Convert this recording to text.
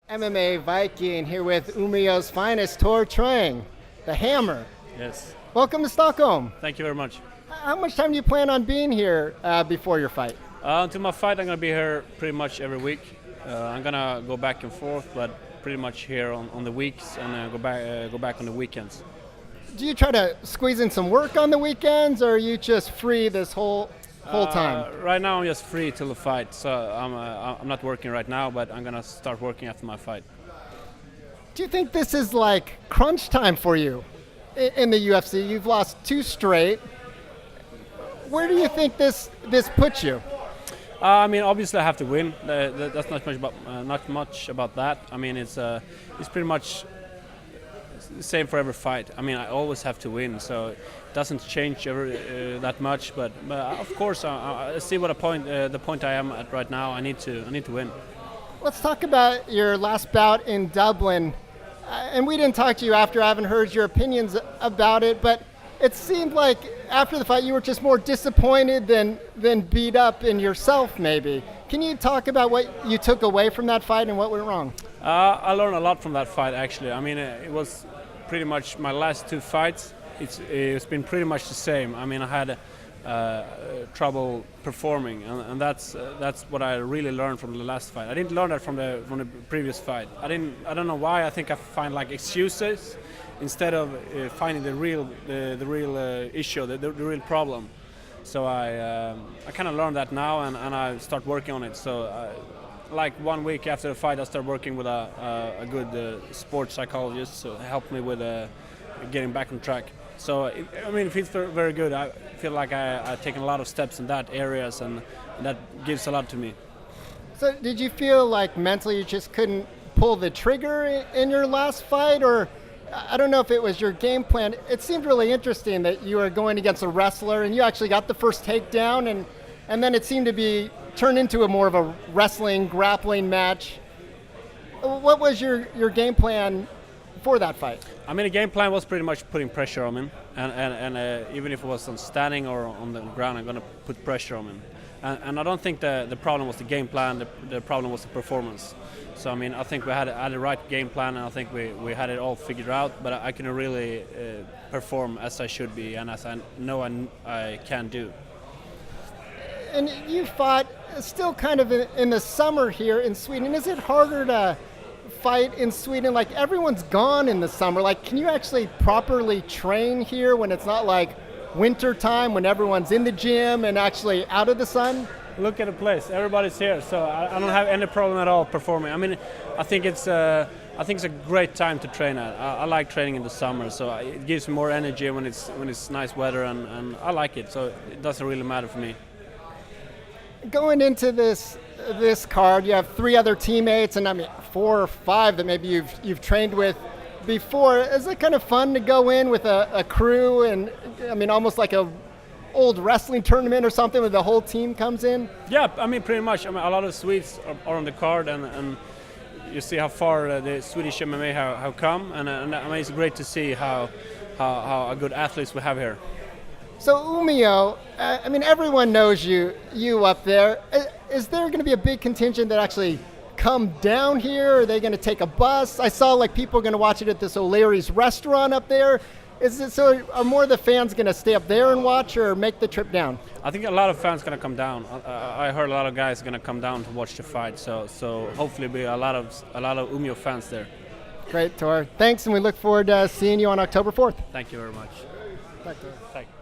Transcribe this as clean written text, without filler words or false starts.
MMA Viking here with Umeå's finest, Tor Troéng, the Hammer. Yes. Welcome to Stockholm. Thank you very much. How much time do you plan on being here before your fight? Until my fight, I'm going to be here pretty much every week. I'm going to go back and forth, but pretty much here on the weeks and go back on the weekends. Do you try to squeeze in some work on the weekends, or are you just free this whole time? Right now, I'm just free till the fight, so I'm not working right now, but I'm going to start working after my fight. Do you think this is like crunch time for you in the UFC? You've lost 2 straight. Where do you think this puts you? I mean, obviously I have to win. That's not much about that. I mean, it's pretty much the same for every fight. I mean, I always have to win, so it doesn't change that much. But of course, I see what the point I am at right now. I need to win. Let's talk about your last bout in Dublin. And we didn't talk to you after. I haven't heard your opinions about it, but it seemed like after the fight you were just more disappointed than beat up in yourself, maybe. Can you talk about what you took away from that fight and what went wrong? I learned a lot from that fight, actually. I mean, it was pretty much my last 2 fights. It's been pretty much the same. I mean, I had trouble performing, and that's what I really learned from the last fight. I didn't learn that from the previous fight. I don't know why. I think I find like excuses instead of finding the real issue, the real problem. So I kind of learned that now, and I start working on it. So like 1 week after the fight, I start working with a good sports psychologist to help me with getting back on track. So I mean, it feels very good. I feel like I've taken a lot of steps in that areas, and that gives a lot to me. So did you feel like mentally you just couldn't pull the trigger in your last fight, or I don't know if it was your game plan? It seemed really interesting that you were going against a wrestler and you actually got the first takedown, and then it seemed to be turned into a more of a wrestling, grappling match. What was your game plan for that fight? I mean, the game plan was pretty much putting pressure on him, and even if it was on standing or on the ground, I'm going to put pressure on him. And I don't think the problem was the game plan, the problem was the performance. So I mean, I think we had the right game plan, and I think we had it all figured out, but I couldn't really perform as I should be and as I know I can do. And you fought still kind of in the summer here in Sweden. Is it harder to fight in Sweden? Like, everyone's gone in the summer. Like, can you actually properly train here when it's not like winter time, when everyone's in the gym and actually out of the sun? Look at the place. Everybody's here, so I don't have any problem at all performing. I mean, I think it's a great time to train at. I like training in the summer, so it gives me more energy when it's nice weather, and I like it. So it doesn't really matter for me. Going into this card, you have 3 other teammates, and I mean 4 or 5 that maybe you've trained with before. Is it kind of fun to go in with a crew, and I mean almost like a old wrestling tournament or something where the whole team comes in? Yeah, I mean pretty much. I mean, a lot of Swedes are on the card, and you see how far the Swedish MMA have come, and I mean it's great to see how good athletes we have here. So Umeå, I mean everyone knows you up there. Is there going to be a big contingent that actually come down here? Are they going to take a bus? I saw like people are going to watch it at this O'Leary's restaurant up there. So are more of the fans going to stay up there and watch, or make the trip down? I think a lot of fans going to come down. I heard a lot of guys going to come down to watch the fight. So hopefully be a lot of Umeå fans there. Great, Tor. Thanks, and we look forward to seeing you on October 4th. Thank you very much. Bye, Tor. Thank you.